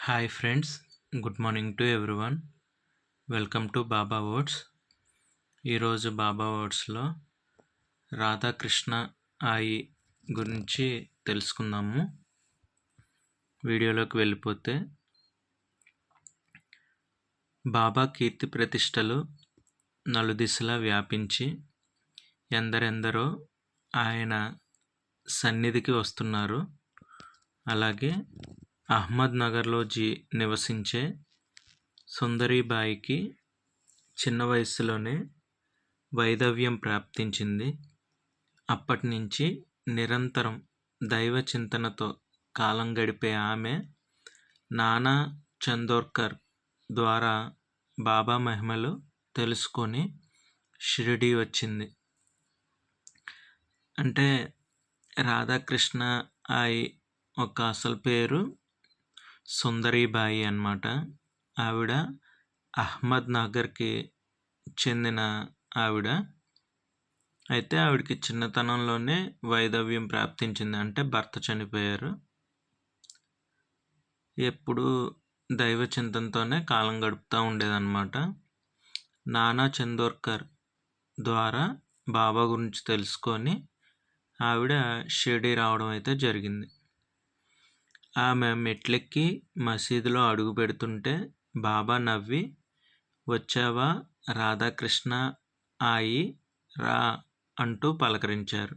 Hi friends, good morning to everyone. Welcome to Baba words. ఈరోజు బాబా వర్డ్స్లో రాధాకృష్ణ ఆయి గురించి తెలుసుకుందాము. వీడియోలోకి వెళ్ళిపోతే, బాబా కీర్తి ప్రతిష్టలు నలుదిశలా వ్యాపించి ఎందరెందరో ఆయన సన్నిధికి వస్తున్నారు. అలాగే అహ్మద్నగర్లో నివసించే సుందరీబాయికి చిన్న వయసులోనే వైదవ్యం ప్రాప్తించింది. అప్పటి నుంచి నిరంతరం దైవ చింతనతో కాలం గడిపే ఆమె నానా చందోర్కర్ ద్వారా బాబా మహిమలు తెలుసుకొని షిరిడీ వచ్చింది. అంటే రాధాకృష్ణ ఆయి ఒక అసలు పేరు సుందరీబాయి అన్నమాట. ఆవిడ అహ్మద్నగర్కి చెందిన ఆవిడ. అయితే ఆవిడకి చిన్నతనంలోనే వైదవ్యం ప్రాప్తించింది, అంటే భర్త చనిపోయారు. ఎప్పుడు దైవ చింతనతోనే కాలం గడుపుతూ ఉండేదన్నమాట. నానా చందోర్కర్ ద్వారా బాబా గురించి తెలుసుకొని ఆవిడ షిరిడీ రావడం అయితే జరిగింది. ఆమె మెట్లెక్కి మసీదులో అడుగు పెడుతుంటే బాబా నవ్వి, వచ్చావా రాధాకృష్ణ ఆయి రా అంటూ పలకరించారు.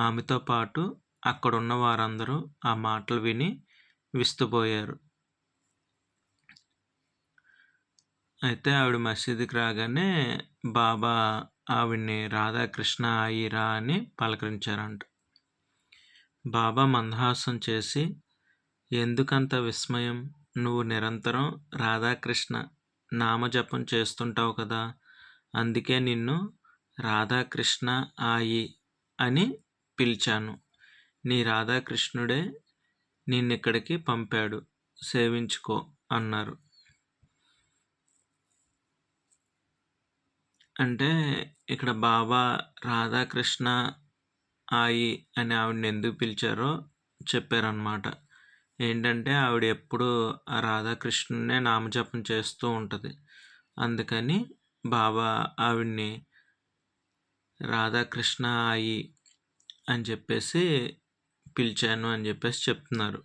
ఆమెతో పాటు అక్కడున్న వారందరూ ఆ మాటలు విని విస్తుపోయారు. అయితే ఆవిడ మసీదుకి రాగానే బాబా ఆవిడ్ని రాధాకృష్ణ ఆయి రా అని పలకరించారంట. బాబా మందహాసం చేసి, ఎందుకంత విస్మయం? నువ్వు నిరంతరం రాధాకృష్ణ నామజపం చేస్తుంటావు కదా, అందుకే నిన్ను రాధాకృష్ణ ఆయి అని పిలిచాను. నీ రాధాకృష్ణుడే నిన్నిక్కడికి పంపాడు, సేవించుకో అన్నారు. అంటే ఇక్కడ బాబా రాధాకృష్ణ ఆయి అని ఆవిడని ఎందుకు పిలిచారో చెప్పారనమాట. ఏంటంటే ఆవిడ ఎప్పుడు ఆ రాధాకృష్ణునే నామజపం చేస్తూ ఉంటుంది. అందుకని బాబా ఆవిడ్ని రాధాకృష్ణ ఆయి అని చెప్పేసి పిలిచాను అని చెప్పేసి చెప్తున్నారు.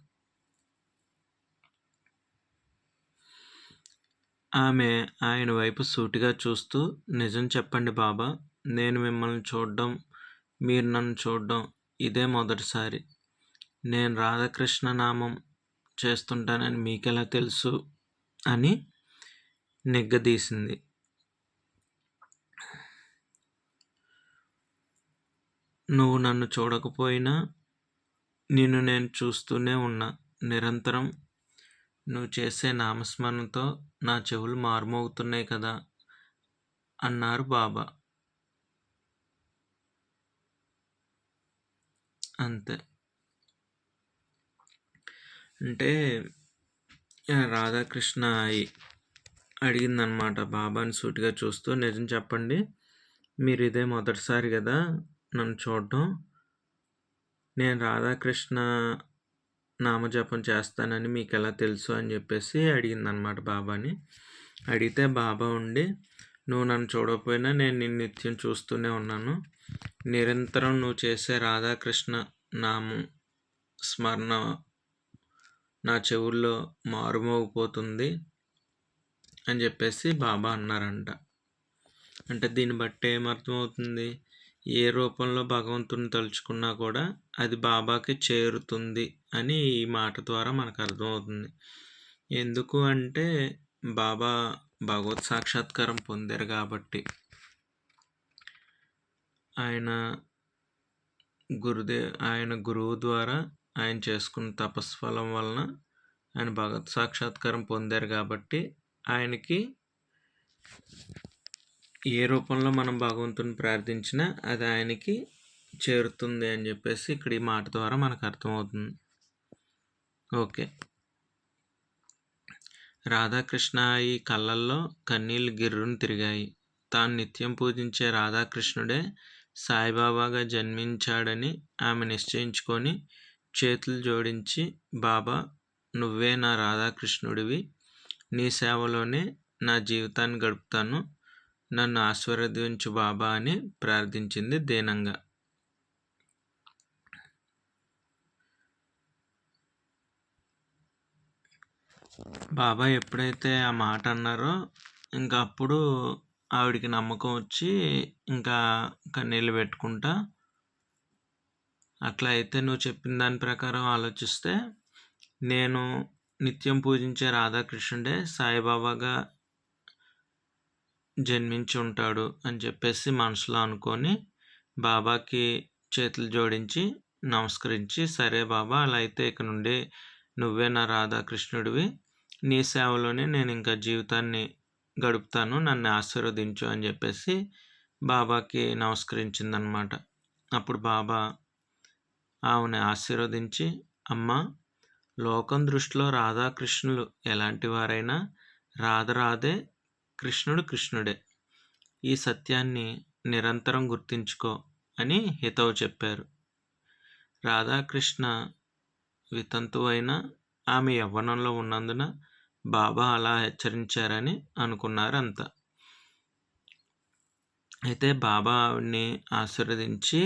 ఆమె ఆయన వైపు సూటిగా చూస్తూ, నిజం చెప్పండి బాబా, నేను మిమ్మల్ని చూడడం, మీరు నన్ను చూడడం ఇదే మొదటిసారి. నేను రాధాకృష్ణ నామం చేస్తుంటానని మీకెలా తెలుసు అని నిగ్గదీసింది. నువ్వు నన్ను చూడకపోయినా నిన్ను నేను చూస్తూనే ఉన్నా. నిరంతరం నువ్వు చేసే నామస్మరణతో నా చెవులు మారుమోగుతున్నాయి కదా అన్నారు బాబా. అంతే. అంటే రాధాకృష్ణ అడిగిందనమాట బాబాని సూటిగా చూస్తూ, నిజం చెప్పండి, మీరు ఇదే మొదటిసారి కదా నన్ను చూడడం. నేను రాధాకృష్ణ నామజపం చేస్తానని మీకు ఎలా తెలుసు అని చెప్పేసి అడిగిందనమాట బాబాని. అడిగితే బాబా ఉండి, నువ్వు నన్ను చూడకపోయినా నేను నిన్ను నిత్యం చూస్తూనే ఉన్నాను. నిరంతరం నువ్వు చేసే రాధాకృష్ణ నామం స్మరణ నా చెవుల్లో మారుమోగిపోతుంది అని చెప్పేసి బాబా అన్నారంట. అంటే దీన్ని బట్టి ఏమర్థమవుతుంది? ఏ రూపంలో భగవంతుని తలుచుకున్నా కూడా అది బాబాకి చేరుతుంది అని ఈ మాట ద్వారా మనకు అర్థమవుతుంది. ఎందుకు అంటే బాబా భగవత్ సాక్షాత్కారం పొందారు కాబట్టి. ఆయన గురువు ద్వారా ఆయన చేసుకున్న తపస్ఫలం వలన ఆయన భగవత్ సాక్షాత్కారం పొందారు కాబట్టి ఆయనకి ఏ రూపంలో మనం భగవంతుని ప్రార్థించినా అది ఆయనకి చేరుతుంది అని చెప్పేసి ఇక్కడ ఈ మాట ద్వారా మనకు అర్థమవుతుంది. ఓకే. రాధాకృష్ణ ఈ కళ్ళల్లో కన్నీళ్ళు గిర్రును తిరిగాయి. తాను నిత్యం పూజించే రాధాకృష్ణుడే సాయిబాబాగా జన్మించాడని ఆమె నిశ్చయించుకొని చేతులు జోడించి, బాబా నువ్వే నా రాధాకృష్ణుడివి. నీ సేవలోనే నా జీవితాన్ని గడుపుతాను. నన్ను ఆశీర్వదించు బాబా అని ప్రార్థించింది దీనంగా. బాబా ఎప్పుడైతే ఆ మాట అన్నారో ఇంకా అప్పుడు ఆవిడికి నమ్మకం వచ్చి ఇంకా కన్నీళ్ళు పెట్టుకుంటా, అట్లా అయితే నువ్వు చెప్పిన దాని ప్రకారం ఆలోచిస్తే నేను నిత్యం పూజించే రాధాకృష్ణుడే సాయిబాబాగా జన్మించి ఉంటాడు అని చెప్పేసి మనసులో అనుకొని బాబాకి చేతులు జోడించి నమస్కరించి, సరే బాబా, అలా అయితే ఇక నుండి నువ్వే నా రాధాకృష్ణుడివి, నీ సేవలోనే నేను ఇంకా జీవితాన్ని గడుపుతాను, నన్ను ఆశీర్వదించు అని చెప్పేసి బాబాకి నమస్కరించిందనమాట. అప్పుడు బాబా ఆమెను ఆశీర్వదించి, అమ్మ, లోకం దృష్టిలో రాధాకృష్ణులు ఎలాంటి వారైనా రాధే, కృష్ణుడు కృష్ణుడే, ఈ సత్యాన్ని నిరంతరం గుర్తుంచుకో అని హితవు చెప్పారు. రాధాకృష్ణ వితంతువు అయినా ఆమె యవ్వనంలో ఉన్నందున బాబా అలా హెచ్చరించారని అనుకున్నారు అంతా. అయితే బాబా ఆవిడ్ని ఆశీర్వదించి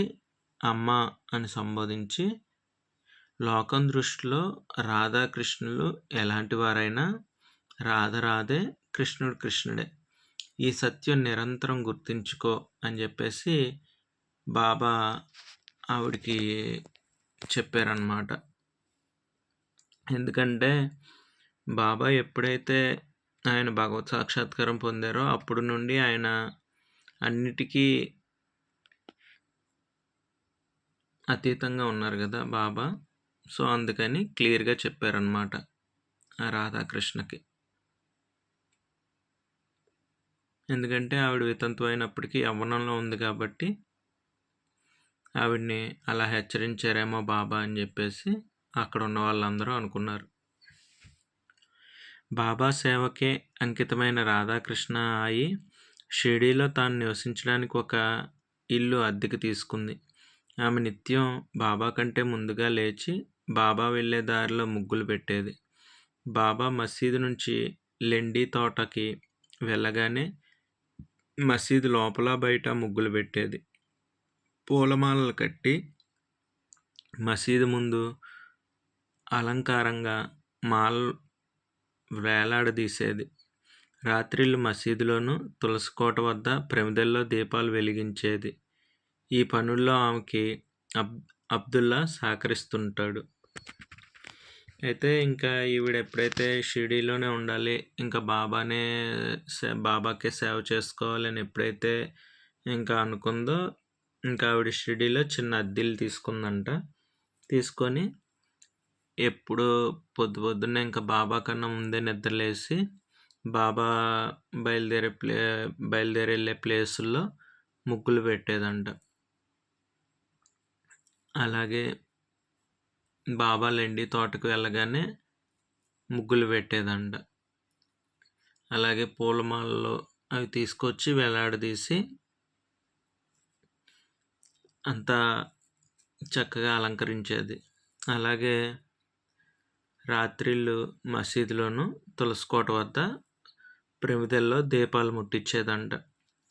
అమ్మ అని సంబోధించి, లోకం దృష్టిలో రాధాకృష్ణులు ఎలాంటి వారైనా రాధే, కృష్ణుడు కృష్ణుడే, ఈ సత్యం నిరంతరం గుర్తుంచుకో అని చెప్పేసి బాబా ఆవిడికి చెప్పారన్నమాట. ఎందుకంటే బాబా ఎప్పుడైతే ఆయన భగవత్ సాక్షాత్కారం పొందారో అప్పుడు నుండి ఆయన అన్నిటికీ అతీతంగా ఉన్నారు కదా బాబా. సో అందుకని క్లియర్గా చెప్పారనమాట ఆ రాధాకృష్ణకి. ఎందుకంటే ఆవిడ వితంతు అయినప్పటికీ యవ్వనంలో ఉంది కాబట్టి ఆవిడ్ని అలా హెచ్చరించారేమో బాబా అని చెప్పేసి అక్కడ ఉన్న వాళ్ళందరూ అనుకున్నారు. బాబా సేవకే అంకితమైన రాధాకృష్ణ అయి షిరిడీలో తాను నివసించడానికి ఒక ఇల్లు అద్దెకు తీసుకుంది. ఆమె నిత్యం బాబా కంటే ముందుగా లేచి బాబా వెళ్ళే దారిలో ముగ్గులు పెట్టేది. బాబా మసీదు నుంచి లెండి తోటకి వెళ్ళగానే మసీదు లోపల బయట ముగ్గులు పెట్టేది. పూలమాలలు కట్టి మసీదు ముందు అలంకారంగా మాలలు వేలాడదీసేది. రాత్రిళ్ళు మసీదులోను, తులసి కోట వద్ద ప్రమిదల్లో దీపాలు వెలిగించేది. ఈ పనుల్లో ఆమెకి అబ్దుల్లా సహకరిస్తుంటాడు. అయితే ఇంకా ఈవిడ ఎప్పుడైతే షిరిడీలోనే ఉండాలి, ఇంకా బాబాకే సేవ చేసుకోవాలని ఎప్పుడైతే ఇంకా అనుకుందో, ఇంకా ఆవిడ షిరిడీలో చిన్న అద్దెలు తీసుకుందంట. తీసుకొని ఎప్పుడు పొద్దున్నే ఇంకా బాబా కన్నా ముందే నిద్రలేసి బాబా బయలుదేరి వెళ్ళే ప్లేసుల్లో ముగ్గులు పెట్టేదంట. అలాగే బాబా లెండి తోటకు వెళ్ళగానే ముగ్గులు పెట్టేదంట. అలాగే పూలమాలలో అవి తీసుకొచ్చి వేలాడదీసి అంతా చక్కగా అలంకరించేది. అలాగే రాత్రిళ్ళు మసీదులోను, తులసికోట వద్ద ప్రమిదల్లో దీపాలు ముట్టించేదంట.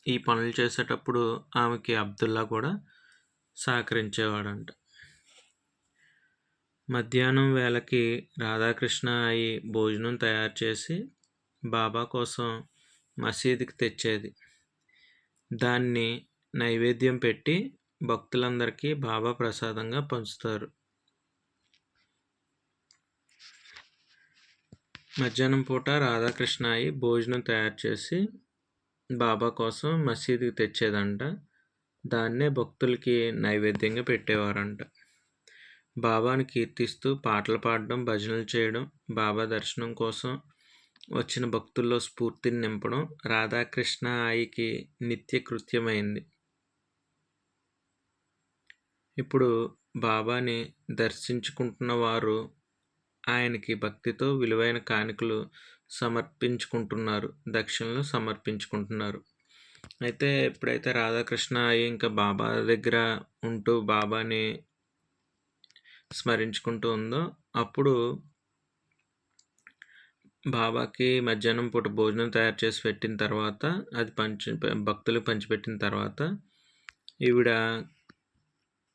ఈ పనులు చేసేటప్పుడు ఆమెకి అబ్దుల్లా కూడా సహకరించేవాడంట. మధ్యాహ్నం వేళకి రాధాకృష్ణ అయి భోజనం తయారు చేసి బాబా కోసం మసీదుకి తెచ్చేది. దాన్ని నైవేద్యం పెట్టి భక్తులందరికీ బాబా ప్రసాదంగా పంచుతారు. మధ్యాహ్నం పూట రాధాకృష్ణ అయి భోజనం తయారు చేసి బాబా కోసం మసీదుకి తెచ్చేదంట. దాన్నే భక్తులకి నైవేద్యంగా పెట్టేవారంట. బాబాను కీర్తిస్తూ పాటలు పాడడం, భజనలు చేయడం, బాబా దర్శనం కోసం వచ్చిన భక్తుల్లో స్ఫూర్తిని నింపడం రాధాకృష్ణ ఆయికి నిత్య కృత్యమైంది. ఇప్పుడు బాబాని దర్శించుకుంటున్న వారు ఆయనకి భక్తితో విలువైన కానుకలు సమర్పించుకుంటున్నారు, దక్షిణలు సమర్పించుకుంటున్నారు. అయితే ఎప్పుడైతే రాధాకృష్ణ అయి ఇంకా బాబా దగ్గర ఉంటూ బాబాని స్మరించుకుంటూ ఉందో అప్పుడు బాబాకి మధ్యాహ్నం పూట భోజనం తయారు చేసి పెట్టిన తర్వాత అది భక్తులకు పంచిపెట్టిన తర్వాత ఈవిడ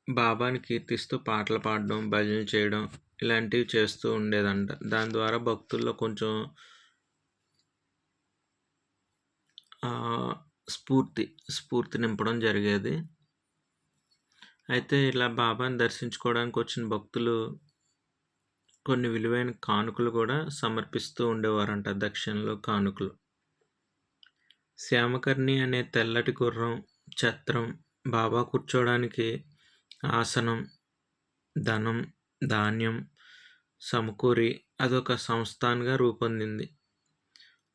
బాబాని కీర్తిస్తూ పాటలు పాడడం, భజనలు చేయడం ఇలాంటివి చేస్తూ ఉండేదంట. దాని ద్వారా భక్తుల్లో కొంచెం స్ఫూర్తి నింపడం జరిగేది. అయితే ఇలా బాబాని దర్శించుకోవడానికి వచ్చిన భక్తులు కొన్ని విలువైన కానుకలు కూడా సమర్పిస్తూ ఉండేవారంట, దక్షిణలో కానుకలు. శ్యామకర్ణి అనే తెల్లటి గుర్రం, ఛత్రం, బాబా కూర్చోవడానికి ఆసనం, ధనం, ధాన్యం సమకూరి అదొక సంస్థానంగా రూపొందింది.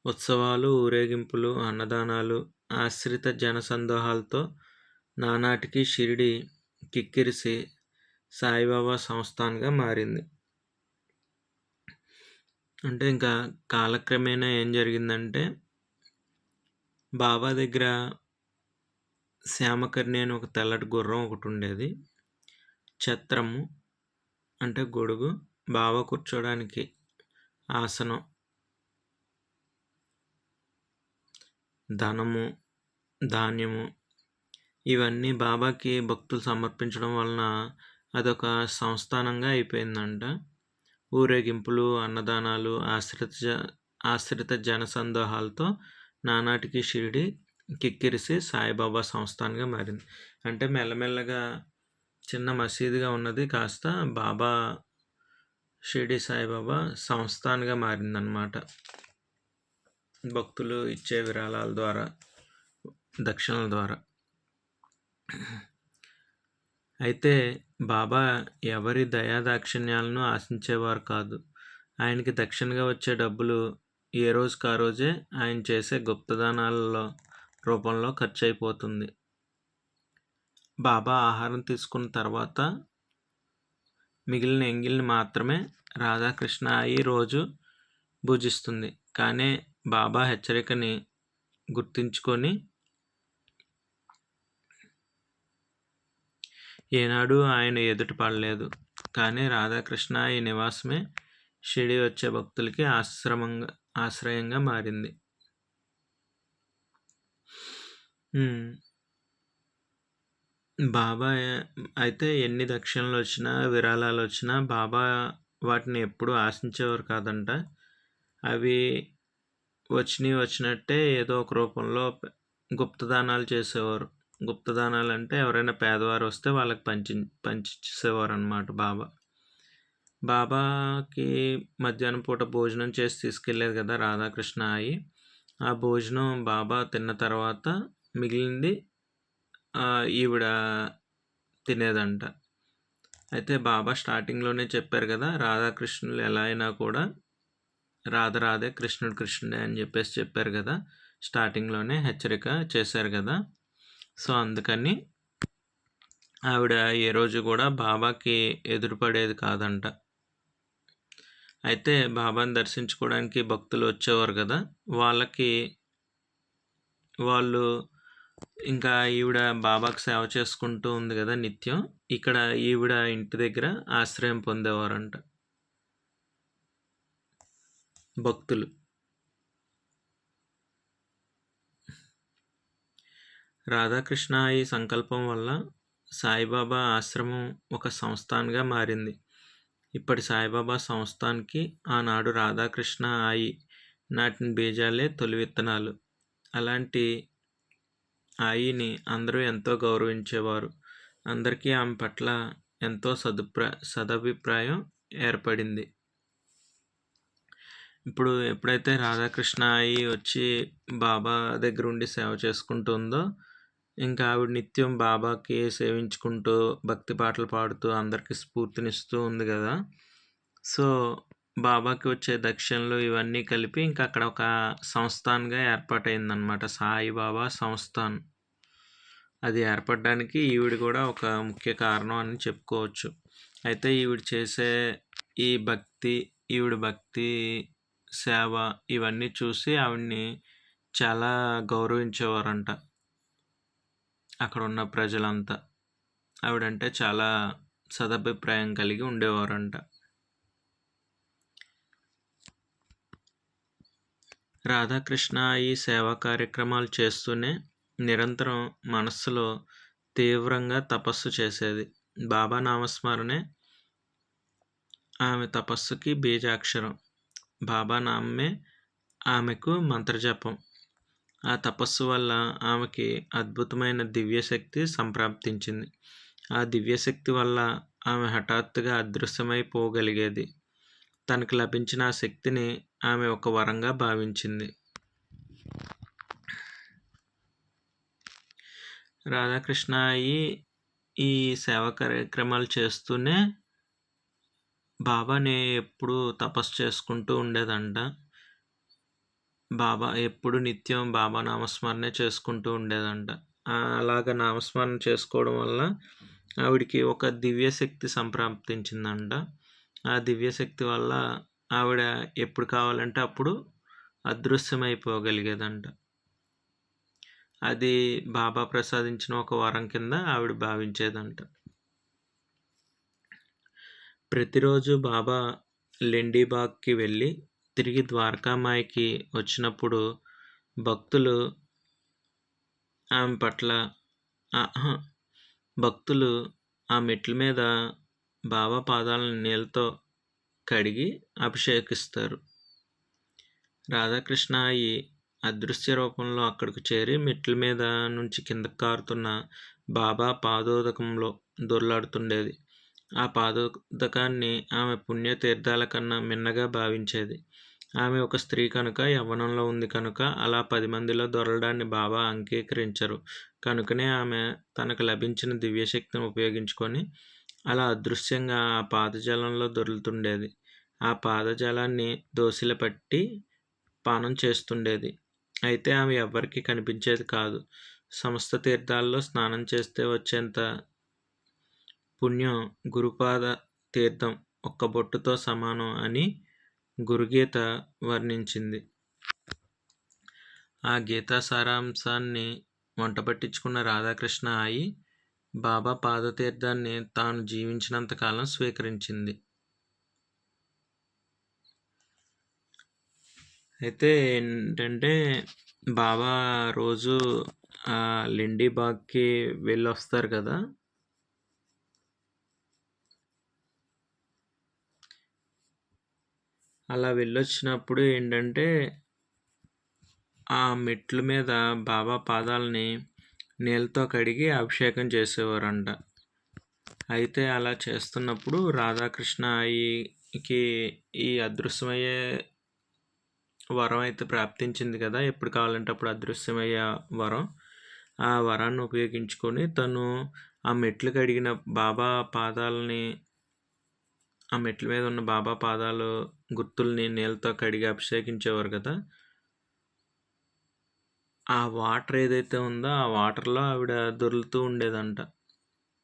ఉత్సవాలు, ఊరేగింపులు, అన్నదానాలు, ఆశ్రిత జనసందోహాలతో నానాటికి షిరిడి కిక్కిరిసి సాయిబాబా సంస్థానంగా మారింది. అంటే ఇంకా కాలక్రమేణా ఏం జరిగిందంటే, బాబా దగ్గర శ్యామకర్ణి అని ఒక తెల్లటి గుర్రం ఒకటి ఉండేది. ఛత్రము అంటే గొడుగు, బాబా కూర్చోడానికి ఆసనం, ధనము, ధాన్యము ఇవన్నీ బాబాకి భక్తులు సమర్పించడం వలన అదొక సంస్థానంగా అయిపోయిందంట. ఊరేగింపులు, అన్నదానాలు, ఆశ్రిత జనసందోహాలతో నానాటికి షిరిడి కిక్కిరిసి సాయిబాబా సంస్థానంగా మారింది. అంటే మెల్లమెల్లగా చిన్న మసీదుగా ఉన్నది కాస్త బాబా షిరిడి సాయిబాబా సంస్థానంగా మారిందన్నమాట. భక్తులు ఇచ్చే విరాళాల ద్వారా, దక్షిణల ద్వారా. అయితే బాబా ఎవరి దయాదాక్షిణ్యాలను ఆశించేవారు కాదు. ఆయనకి దక్షిణగా వచ్చే డబ్బులు ఏ రోజుకి ఆ రోజే ఆయన చేసే గుప్తదానాలలో రూపంలో ఖర్చు అయిపోతుంది. బాబా ఆహారం తీసుకున్న తర్వాత మిగిలిన ఎంగిల్ని మాత్రమే రాధాకృష్ణ అయి రోజు భుజిస్తుంది. కానీ బాబా హెచ్చరికని గుర్తుంచుకొని ఏనాడు ఆయన ఎదుట పడలేదు. కానీ రాధాకృష్ణ ఈ నివాసమే షిరిడి వచ్చే భక్తులకి ఆశ్రయంగా మారింది. బాబా అయితే ఎన్ని దక్షిణలు వచ్చినా, విరాళాలు వచ్చినా బాబా వాటిని ఎప్పుడూ ఆశించేవారు కాదంట. అవి వచ్చినట్టే ఏదో ఒక రూపంలో గుప్తదానాలు చేసేవారు. గుప్తదానాలు అంటే ఎవరైనా పేదవారు వస్తే వాళ్ళకి పంచిచ్చేసేవారు అన్నమాట బాబా. బాబాకి మధ్యాహ్నం పూట భోజనం చేసి తీసుకెళ్ళేది కదా రాధాకృష్ణ అయి. ఆ భోజనం బాబా తిన్న తర్వాత మిగిలింది ఈవిడ తినేదంట. అయితే బాబా స్టార్టింగ్లోనే చెప్పారు కదా, రాధాకృష్ణులు ఎలా అయినా కూడా రాధే కృష్ణుడు కృష్ణుడే అని చెప్పారు కదా, స్టార్టింగ్లోనే హెచ్చరిక చేశారు కదా. సో అందుకని ఆవిడ ఏ రోజు కూడా బాబాకి ఎదురుపడేది కాదంట. అయితే బాబాని దర్శించుకోవడానికి భక్తులు వచ్చేవారు కదా, వాళ్ళు ఇంకా ఈవిడ బాబాకి సేవ చేసుకుంటూ ఉంది కదా నిత్యం, ఇక్కడ ఈవిడ ఇంటి దగ్గర ఆశ్రయం పొందేవారంట భక్తులు. రాధాకృష్ణ ఈ సంకల్పం వల్ల సాయిబాబా ఆశ్రమం ఒక సంస్థానంగా మారింది. ఇప్పటి సాయిబాబా సంస్థానికి ఆనాడు రాధాకృష్ణ ఆయి నాటిన బీజాలే తొలి విత్తనాలు. అలాంటి ఆయిని అందరూ ఎంతో గౌరవించేవారు. అందరికీ ఆమె పట్ల ఎంతో సదభిప్రాయం ఏర్పడింది. ఇప్పుడు ఎప్పుడైతే రాధాకృష్ణ ఆయి వచ్చి బాబా దగ్గర ఉండి సేవ చేసుకుంటుందో, ఇంకా ఆవిడ నిత్యం బాబాకి సేవించుకుంటూ భక్తి పాటలు పాడుతూ అందరికీ స్ఫూర్తినిస్తూ ఉంది కదా. సో బాబాకి వచ్చే దక్షిణలు ఇవన్నీ కలిపి ఇంకా అక్కడ ఒక సంస్థానంగా ఏర్పాటైందనమాట, సాయిబాబా సంస్థాన్. అది ఏర్పడడానికి ఈవిడ కూడా ఒక ముఖ్య కారణం అని చెప్పుకోవచ్చు. అయితే ఈవిడ చేసే ఈవిడ భక్తి సేవ ఇవన్నీ చూసి ఆవిడ్ని చాలా గౌరవించేవారంట అక్కడ ఉన్న ప్రజలంతా. ఆవిడంటే చాలా సదభిప్రాయం కలిగి ఉండేవారంట. రాధాకృష్ణ ఈ సేవా కార్యక్రమాలు చేస్తూనే నిరంతరం మనస్సులో తీవ్రంగా తపస్సు చేసేది. బాబా నామస్మరణే ఆమె తపస్సుకి బీజాక్షరం. బాబా నామమే ఆమెకు మంత్రజపం. ఆ తపస్సు వల్ల ఆమెకి అద్భుతమైన దివ్యశక్తి సంప్రాప్తించింది. ఆ దివ్యశక్తి వల్ల ఆమె హఠాత్తుగా అదృశ్యమైపోగలిగేది. తనకు లభించిన ఆ శక్తిని ఆమె ఒక వరంగా భావించింది. రాధాకృష్ణ ఈ సేవా కార్యక్రమాలు చేస్తూనే బాబాని ఎప్పుడూ తపస్సు చేసుకుంటూ ఉండేదంట. బాబా ఎప్పుడు నిత్యం బాబా నామస్మరణే చేసుకుంటూ ఉండేదంట. అలాగ నామస్మరణ చేసుకోవడం వల్ల ఆవిడికి ఒక దివ్యశక్తి సంప్రాప్తించిందంట. ఆ దివ్యశక్తి వల్ల ఆవిడ ఎప్పుడు కావాలంటే అప్పుడు అదృశ్యమైపోగలిగేదంట. అది బాబా ప్రసాదించిన ఒక వరం కింద ఆవిడ భావించేదంట. ప్రతిరోజు బాబా లెండీబాగ్కి వెళ్ళి తిరిగి ద్వారకామాయికి వచ్చినప్పుడు భక్తులు ఆమె పట్ల భక్తులు ఆ మెట్ల మీద బాబా పాదాలను నీళ్ళతో కడిగి అభిషేకిస్తారు. రాధాకృష్ణ ఈ అదృశ్య రూపంలో అక్కడికి చేరి మెట్ల మీద నుంచి కిందకు కారుతున్న బాబా పాదోదకంలో దొర్లాడుతుండేది. ఆ పాదోదకాన్ని ఆమె పుణ్యతీర్థాల కన్నా మిన్నగా భావించేది. ఆమె ఒక స్త్రీ కనుక, యవ్వనంలో ఉంది కనుక అలా 10 మందిలో దొరలడాన్ని బాబా అంగీకరించరు. కనుకనే ఆమె తనకు లభించిన దివ్యశక్తిని ఉపయోగించుకొని అలా అదృశ్యంగా ఆ పాదజలంలో దొర్లుతుండేది. ఆ పాదజలాన్ని దోసిల పట్టి పానం చేస్తుండేది. అయితే ఆమె ఎవ్వరికీ కనిపించేది కాదు. సమస్త తీర్థాల్లో స్నానం చేస్తే వచ్చేంత పుణ్యం గురుపాద తీర్థం ఒక్క బొట్టుతో సమానం అని గురుగీత వర్ణించింది. ఆ గీతా సారాంశాన్ని వంటపట్టించుకున్న రాధాకృష్ణ ఆయి బాబా పాదతీర్థాన్ని తాను జీవించినంతకాలం స్వీకరించింది. అయితే ఏంటంటే బాబా రోజు లెండీబాగ్కి వెళ్ళొస్తారు కదా. అలా వెళ్ళొచ్చినప్పుడు ఏంటంటే ఆ మెట్ల మీద బాబా పాదాలని నీళ్ళతో కడిగి అభిషేకం చేసేవారంట. అయితే అలా చేస్తున్నప్పుడు రాధాకృష్ణ ఆయికి ఈ అదృశ్యమయ్యే వరం అయితే ప్రాప్తించింది కదా. ఎప్పుడు కావాలంటే అప్పుడు అదృశ్యమయ్యే వరం. ఆ వరాన్ని ఉపయోగించుకొని తను ఆ మెట్లు కడిగిన బాబా పాదాలని, ఆ మెట్ల మీద ఉన్న బాబా పాదాలు గుర్తుల్ని నీళ్ళతో కడిగి అభిషేకించేవారు కదా. ఆ వాటర్ ఏదైతే ఉందో ఆ వాటర్లో ఆవిడ దొర్లుతూ ఉండేదంట.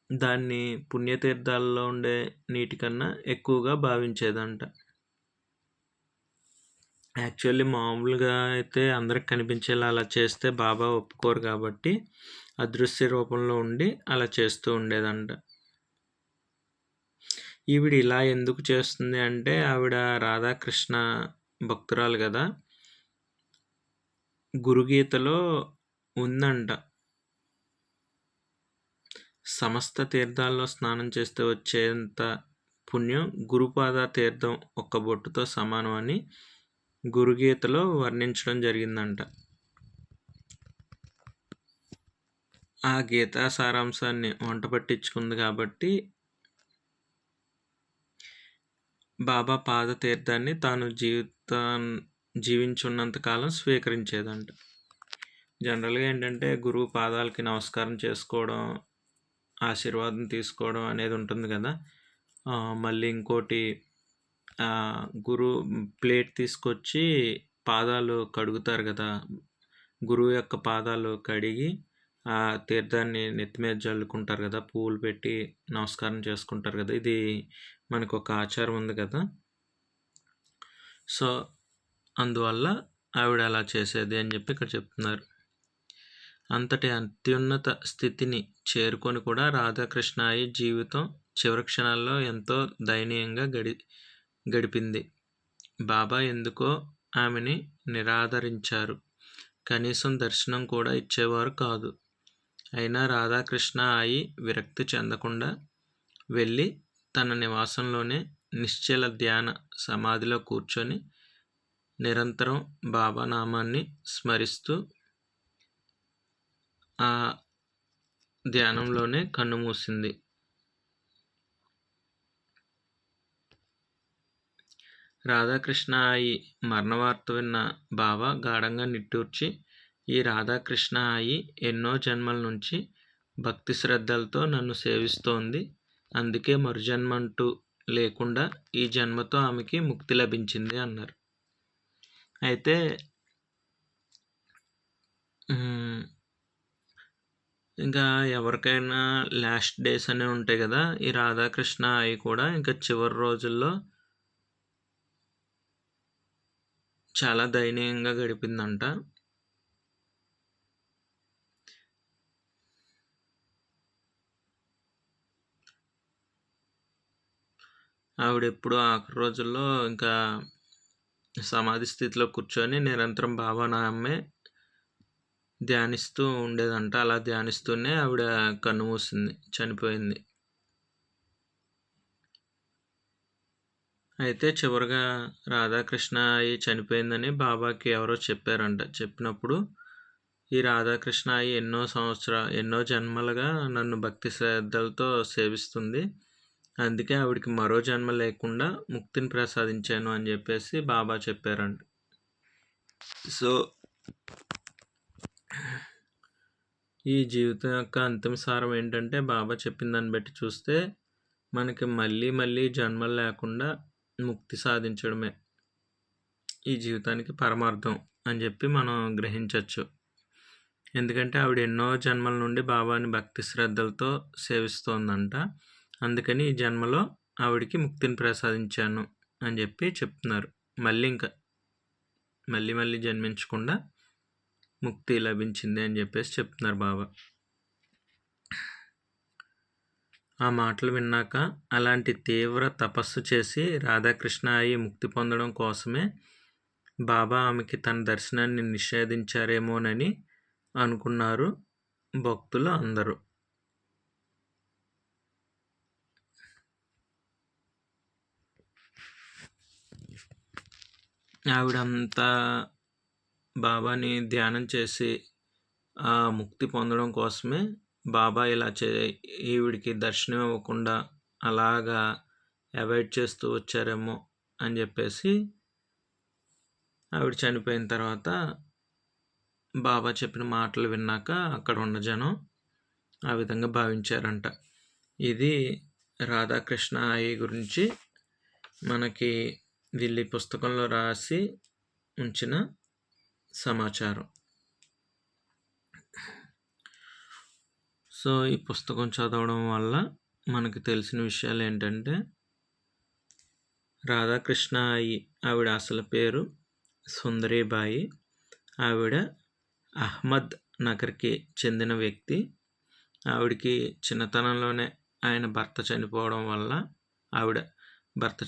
దాన్ని పుణ్యతీర్థాల్లో ఉండే నీటి కన్నా ఎక్కువగా భావించేదంట. యాక్చువల్లీ మామూలుగా అయితే అందరికి కనిపించేలా అలా చేస్తే బాబా ఒప్పుకోరు కాబట్టి అదృశ్య రూపంలో ఉండి అలా చేస్తూ ఉండేదంట. ఈవిడ ఇలా ఎందుకు చేస్తుంది అంటే ఆవిడ రాధాకృష్ణ భక్తురాలు కదా. గురుగీతలో ఉందంట, సమస్త తీర్థాల్లో స్నానం చేస్తే వచ్చేంత పుణ్యం గురుపాద తీర్థం ఒక్క బొట్టుతో సమానం అని గురుగీతలో వర్ణించడం జరిగిందంట. ఆ గీతా సారాంశాన్ని వంట పట్టించుకుంది కాబట్టి బాబా పాద తీర్థాన్ని తాను జీవించున్నంతకాలం స్వీకరించేదంట. జనరల్గా ఏంటంటే గురువు పాదాలకి నమస్కారం చేసుకోవడం, ఆశీర్వాదం తీసుకోవడం అనేది ఉంటుంది కదా. మళ్ళీ ఇంకోటి గురువు ప్లేట్ తీసుకొచ్చి పాదాలు కడుగుతారు కదా. గురువు యొక్క పాదాలు కడిగి ఆ తీర్థాన్ని నెత్తి మీద జల్లుకుంటారు కదా, పువ్వులు పెట్టి నమస్కారం చేసుకుంటారు కదా. ఇది మనకు ఒక ఆచారం ఉంది కదా. సో అందువల్ల ఆవిడ అలా చేసేది అని చెప్పి ఇక్కడ చెప్తున్నారు. అంతటి అత్యున్నత స్థితిని చేరుకొని కూడా రాధాకృష్ణ ఆయి జీవితం చివరి క్షణాల్లో ఎంతో దయనీయంగా గడిపింది. బాబా ఎందుకో ఆమెని నిరాదరించారు. కనీసం దర్శనం కూడా ఇచ్చేవారు కాదు. అయినా రాధాకృష్ణ ఆయి విరక్తి చెందకుండా వెళ్ళి తన నివాసంలోనే నిశ్చల ధ్యాన సమాధిలో కూర్చొని నిరంతరం బాబా నామాన్ని స్మరిస్తూ ఆ ధ్యానంలోనే కన్నుమూసింది. రాధాకృష్ణ ఆయి మరణవార్త విన్న బాబా గాఢంగా నిట్టూర్చి, ఈ రాధాకృష్ణ ఆయి ఎన్నో జన్మల నుంచి భక్తి శ్రద్ధలతో నన్ను సేవిస్తోంది. అందుకే మరుజన్మంటూ లేకుండా ఈ జన్మతో ఆమెకి ముక్తి లభించింది అన్నారు. అయితే ఇంకా ఎవరికైనా లాస్ట్ డేస్ అనేవి ఉంటాయి కదా, ఈ రాధాకృష్ణ ఆయి కూడా ఇంకా చివరి రోజుల్లో చాలా దయనీయంగా గడిపిందంట. ఆవిడెప్పుడు ఆఖరి రోజుల్లో ఇంకా సమాధి స్థితిలో కూర్చొని నిరంతరం బాబా నామే ధ్యానిస్తూ ఉండేదంట. అలా ధ్యానిస్తూనే ఆవిడ కన్నుమూసింది, చనిపోయింది. అయితే చివరిగా రాధాకృష్ణ అయి చనిపోయిందని బాబాకి ఎవరో చెప్పారంట. చెప్పినప్పుడు ఈ రాధాకృష్ణ అయి ఎన్నో జన్మలుగా నన్ను భక్తి శ్రద్ధలతో సేవిస్తుంది, అందుకే ఆవిడికి మరో జన్మ లేకుండా ముక్తిని ప్రసాదించాను అని చెప్పేసి బాబా చెప్పారంట. సో ఈ జీవితం యొక్క అంతిమ సారం ఏంటంటే, బాబా చెప్పిన దాన్ని బట్టి చూస్తే మనకి మళ్ళీ మళ్ళీ జన్మలు లేకుండా ముక్తి సాధించడమే ఈ జీవితానికి పరమార్థం అని చెప్పి మనం గ్రహించవచ్చు. ఎందుకంటే ఆవిడ ఎన్నో జన్మల నుండి బాబాని భక్తి శ్రద్ధలతో సేవిస్తోందంట. అందుకని ఈ జన్మలో ఆవిడికి ముక్తిని ప్రసాదించాను అని చెప్పి చెప్తున్నారు. మళ్ళీ జన్మించకుండా ముక్తి లభించింది అని చెప్పేసి చెప్తున్నారు బాబా. ఆ మాటలు విన్నాక అలాంటి తీవ్ర తపస్సు చేసి రాధాకృష్ణ అయి ముక్తి పొందడం కోసమే బాబా ఆమెకి తన దర్శనాన్ని నిషేధించారేమోనని అనుకున్నారు భక్తులు అందరూ. ఆవిడంతా బాబాని ధ్యానం చేసి ఆ ముక్తి పొందడం కోసమే బాబా ఇలా ఈవిడికి దర్శనం ఇవ్వకుండా అలాగా అవాయిడ్ చేస్తూ వచ్చారేమో అని చెప్పేసి ఆవిడ చనిపోయిన తర్వాత బాబా చెప్పిన మాటలు విన్నాక అక్కడ ఉన్న జనం ఆ విధంగా భావించారంట. ఇది రాధాకృష్ణ ఆయి గురించి మనకి వీళ్ళ పుస్తకంలో రాసి ఉంచిన సమాచారం. సో ఈ పుస్తకం చదవడం వల్ల మనకి తెలిసిన విషయాలు ఏంటంటే, రాధాకృష్ణ అయి ఆవిడ అసలు పేరు సుందరీబాయి. ఆవిడ అహ్మద్ నగర్కి చెందిన వ్యక్తి. ఆవిడకి చిన్నతనంలోనే ఆవిడ భర్త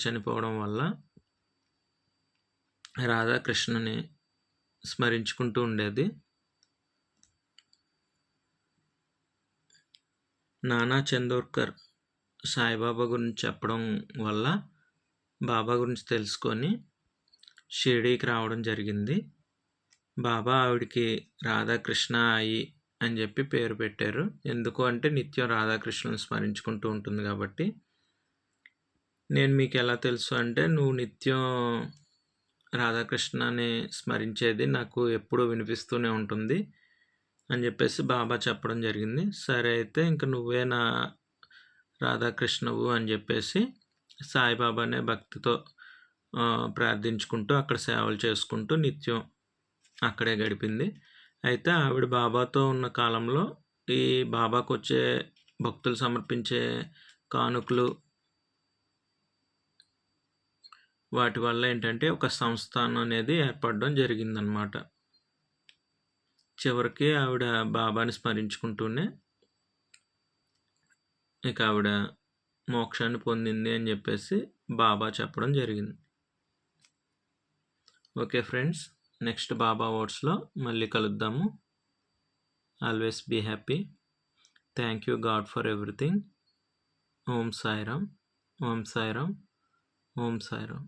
చనిపోవడం వల్ల రాధాకృష్ణని స్మరించుకుంటూ ఉండేది. నానా చందోర్కర్ సాయిబాబా గురించి చెప్పడం వల్ల బాబా గురించి తెలుసుకొని షిరిడీకి రావడం జరిగింది. బాబా ఆవిడికి రాధాకృష్ణ అయి అని చెప్పి పేరు పెట్టారు. ఎందుకు అంటే నిత్యం రాధాకృష్ణుని స్మరించుకుంటూ ఉంటుంది కాబట్టి. నేను మీకు ఎలా తెలుసు అంటే, నువ్వు నిత్యం రాధాకృష్ణని స్మరించేది నాకు ఎప్పుడూ వినిపిస్తూనే ఉంటుంది అని చెప్పేసి బాబా చెప్పడం జరిగింది. సరే అయితే ఇంక నువ్వే నా రాధాకృష్ణవు అని చెప్పేసి సాయిబాబానే భక్తితో ప్రార్థించుకుంటూ అక్కడ సేవలు చేసుకుంటూ నిత్యం అక్కడే గడిపింది. అయితే ఆవిడ బాబాతో ఉన్న కాలంలో ఈ బాబాకు వచ్చే భక్తులు సమర్పించే కానుకలు వాటి వల్ల ఏంటంటే ఒక సంస్థానం అనేది ఏర్పడడం జరిగిందనమాట. చివరికి ఆవిడ బాబాని స్మరించుకుంటూనే ఇక ఆవిడ మోక్షాన్ని పొందింది అని చెప్పేసి బాబా చెప్పడం జరిగింది. ఓకే ఫ్రెండ్స్, నెక్స్ట్ బాబా వర్డ్స్లో మళ్ళీ కలుద్దాము. Always be happy. Thank you God for everything. Om Sairam, Om Sairam, Om Sairam.